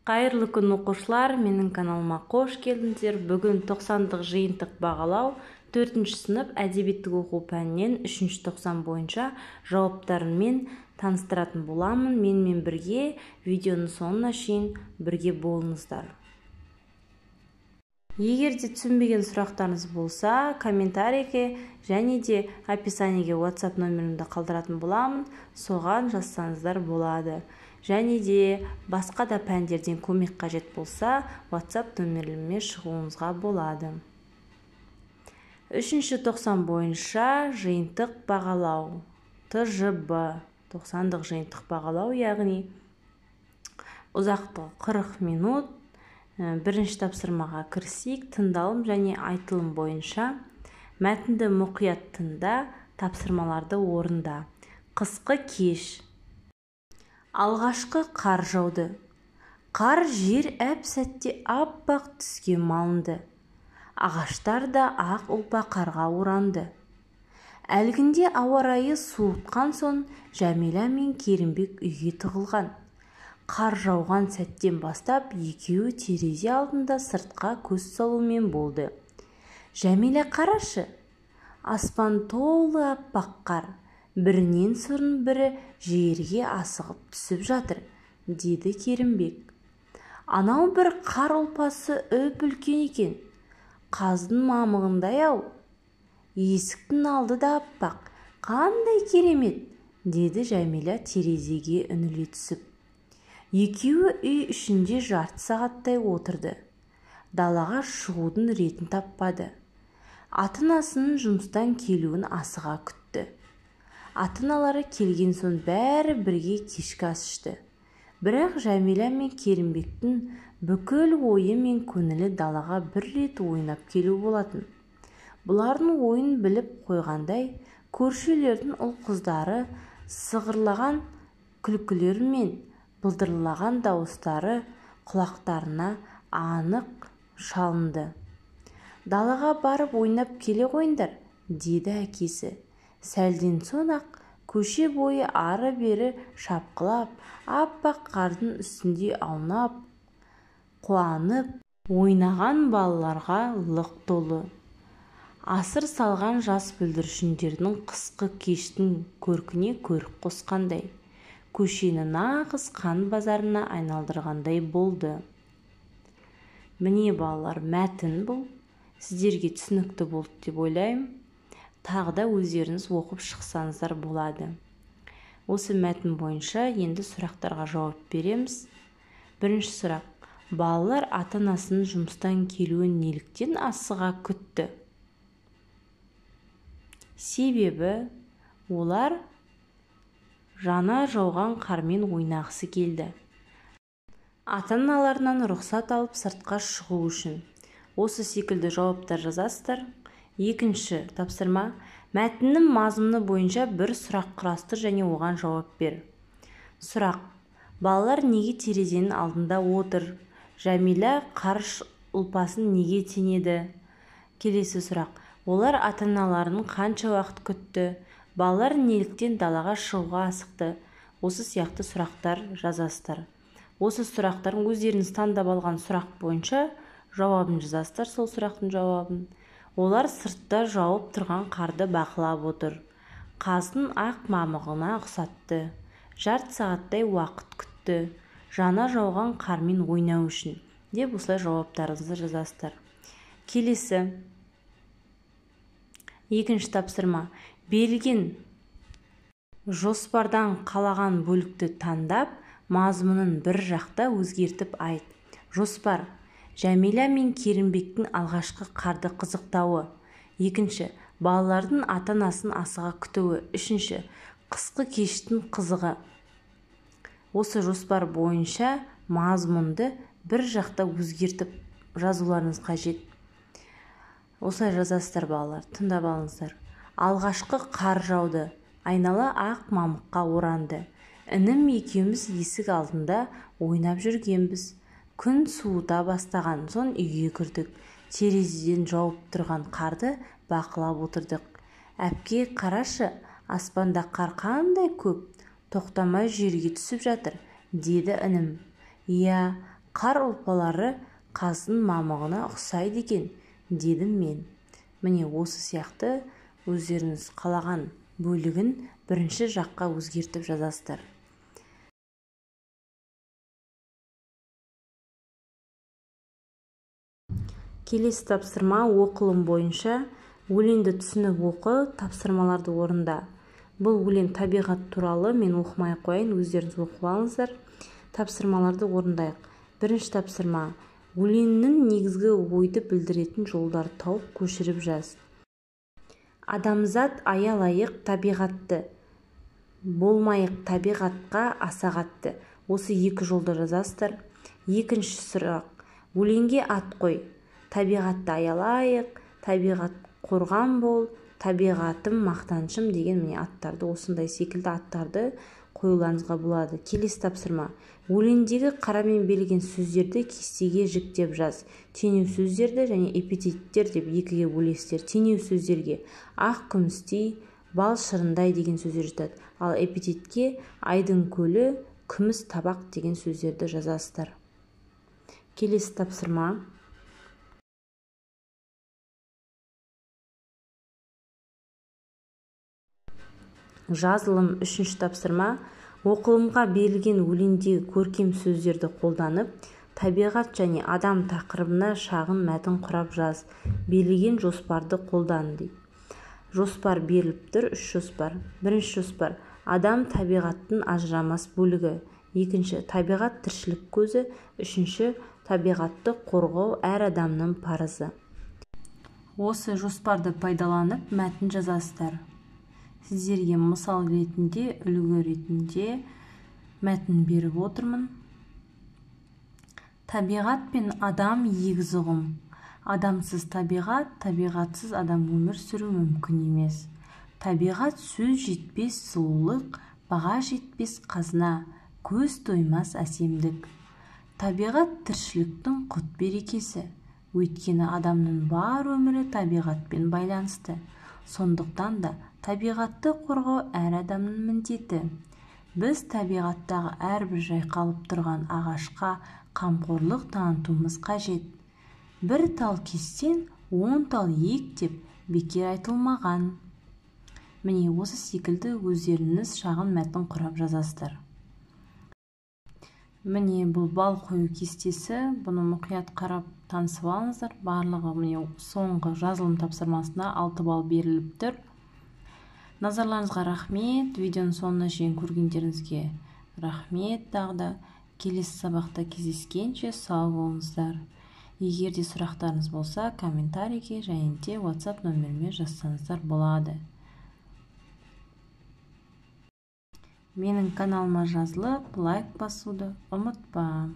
Қайырлы күн оқушылар, менің каналыма қош келдіңіздер. Бүгін 90-дық жиынтық бағалау 4-ші сынып әдебиеттік оқу пәнінен 3-ші тоқсан бойынша жауаптарымен таныстыратын боламын. Менімен бірге видеоның соңына шейін бірге болыңыздар. Егер де түсінбеген сұрақтарыңыз болса, комментарийге және де описаниеге WhatsApp номерімді қалдыратын боламын, соған жазсаңыздар болады. Және де басқа да пәндерден көмек қажет болса, WhatsApp номеріме шығуыңызға болады. 3-ші тоқсан бойынша жиынтық бағалау, ТЖБ, 90-дық жиынтық бағалау, яғни ұзақтығы 40 минут. Бірінші тапсырмаға кірісейік. Тыңдалым және айтылым бойынша мәтінді мұқият тыңда, тапсырмаларды орында. Қысқы кеш. Алғашқы қар жауды. Қар жер әп-сәтте аппақ түске малынды. Ағаштар да ақ ұлпа қарға оранды. Әлгінде ауа райы суытқан соң Жәмила мен Керімбек үйге тығылған. Қар жауған сәттен бастап екеуі терезе алдында сыртқа көз салумен болды. Жәмила, қарашы, аспан толы аппақ қар, бірінен соң бірі жерге асығып түсіп жатыр, деді Керімбек. Анау бір қар ұлпасы үп-үлкен екен, қаздың мамығындай ау. Есіктің алды да аппақ, қандай керемет, деді Жәмила терезеге үңіле түсіп. Екеуі үй ішінде жарты сағаттай отырды. Далаға шығудың ретін таппады. Ата-анасының жұмыстан келуін асыға күтті. Ата-аналары келген соң бәрі бірге кешкі ас ішті. Бірақ Жәмила мен Керімбектің бүкіл ойы мен көңілі далаға бір рет ойнап келу болатын. Бұлардың ойын біліп қойғандай, көршілердің ұл-қыздары сығырлаған күлкілер мен былдырлаған дауыстары құлақтарына анық шалынды. Далаға барып ойнап келе қойыңдар, деді әкесі. Сәлден соң ақ көше бойы ары-бері шапқылап, аппақ қардың үстінде аунап, қуанып, ойнаған балаларға лық толы. Асыр салған жас бүлдіршіндердің қысқы кештің көркіне көрік қосқандай, көшені нағыз қан базарына айналдырғандай болды. Міне балалар, мәтін бұл. Сіздерге түсінікті болды деп ойлаймын. Тағы да өздеріңіз оқып шықсаңыздар болады. Осы мәтін бойынша енді сұрақтарға жауап береміз. Бірінші сұрақ. Балалар ата-анасының жұмыстан келуін неліктен асыға күтті? Себебі олар жана жауған қармен ойнағысы келді. Ата-аналарынан рұқсат алып сыртқа шығу үшін. Осы секілді жауаптар жазасыздар. Екінші тапсырма. Мәтіннің мазмұны бойынша бір сұрақ құрастыр және оған жауап бер. Сұрақ. Балалар неге терезенің алдында отыр? Жәмила қар ұлпасын неге теңеді? Келесі сұрақ. Олар ата-аналарының қанша уақыт күтті? Балалар неліктен далаға шығуға асықты? Осы сияқты сұрақтар жазасыздар. Осы сұрақтардың өздеріңіз таңдап алған сұрақ бойынша жауабын жазасыздар, сол сұрақтың жауабын. Олар сыртта жауып тұрған қарды бақылап отыр. Қаздың ақ мамығына ұқсатты. Жарты сағаттай уақыт күтті. Жана жауған қармен ойнау үшін, деп осылай жауаптарыңызды жазасыздар. Келесі. Екінші тапсырма. Берілген жоспардан қалаған бөлікті таңдап, мазмұнын бір жақта өзгертіп айт. Жоспар. Жәмила мен Керімбектің алғашқы қарды қызықтауы. Екінші. Балалардың ата-анасын асыға күтуі. Үшінші. Қысқы кештің қызығы. Осы жоспар бойынша мазмұнды бір жақта өзгертіп жазуларыңыз қажет. Осылай жазасыздар балалар, тыңдап алыңыздар. Алғашқы қар жауды, айнала ақ мамыққа оранды. Інім екеуміз есік алдында ойнап жүргенбіз. Күн суыта бастаған соң үйге кірдік. Терезеден жауып тұрған қарды бақылап отырдық. Әпке, қарашы, аспанда қар қандай көп, тоқтамай жерге түсіп жатыр, деді інім. Иә, Қар ұлпалары қаздың мамығына ұқсайды екен, дедім мен. Міне осы сияқты өздеріңіз қалаған бөлігін бірінші жаққа өзгертіп жазасыздар. Келесі тапсырма оқылым бойынша өлеңді түсініп оқы, тапсырмаларды орында. Бұл өлең табиғат туралы, мен оқымай қояйын, өздеріңіз оқып алыңыздар. Тапсырмаларды орындайық. Бірінші тапсырма. Өлеңнің негізгі ойды білдіретін жолдарды тауып көшіріп жаз. Адамзат аялайық табиғатты, болмайық табиғатқа аса қатты. Осы екі жолды жазасыздар. Екінші сұрақ. Өлеңге ат қой. Табиғатты аялайық, табиғат қорған бол, табиғатым мақтаншым деген міне аттарды, осындай секілді аттарды қоюларыңызға болады. Келесі тапсырма. Өлеңдегі қарамен берілген сөздерді кестеге жіктеп жаз. Теңеу сөздерді және эпитеттер деп екіге бөлесіздер. Теңеу сөздерге ақ күмістей, бал шырындай деген сөздер жатады. Ал эпитетке айдың көлі, күміс табақ деген сөздерді жазасыздар. Келесі тапсырма. Жазылым. Үшінші тапсырма. Оқылымға берілген өлеңдегі көркем сөздерді қолданып, табиғат және адам тақырыбына шағын мәтін құрап жаз. Берілген жоспарды қолдан дейді. Жоспар беріліп тұр, 3 жоспар. Бірінші жоспар. Адам табиғаттың ажырамас бөлігі. Екінші. Табиғат тіршілік көзі. Үшінші. Табиғатты қорғау әр адамның парызы. Осы жоспарды пайдаланып мәтін жазасыздар. Сіздерге мысал ретінде, үлгі ретінде мәтін беріп отырмын. Табиғат пен адам егіз ұғым. Адамсыз табиғат, табиғатсыз адам өмір сүру мүмкін емес. Табиғат сөз жетпес сұлулық, баға жетпес қазына, көз тоймас әсемдік. Табиғат тіршіліктің құт берекесі. Өйткені адамның бар өмірі табиғатпен байланысты. Сондықтан да табиғатты қорғау әр адамның міндеті. Біз табиғаттағы әрбір жайқалып тұрған ағашқа қамқорлық танытуымыз қажет. Бір тал кессең, 10 тал ек деп бекер айтылмаған. Міне осы секілді өздеріңіз шағын мәтін құрап жазасыздар. Міне бұл бал қою кестесі, бұны мұқият қарап танысып алыңыздар. Барлығы міне соңғы жазылым тапсырмасына 6 бал беріліп тұр. Назарларыңызға рахмет. Видеоның соңына шейін көргендеріңізге рахмет. Тағы да келесі сабақта кездескенше сау болыңыздар. Егер де сұрақтарыңыз болса, комментарийге және де WhatsApp нөміріме жазсаңыздар болады. Менің каналыма жазылып, лайк басуды ұмытпа.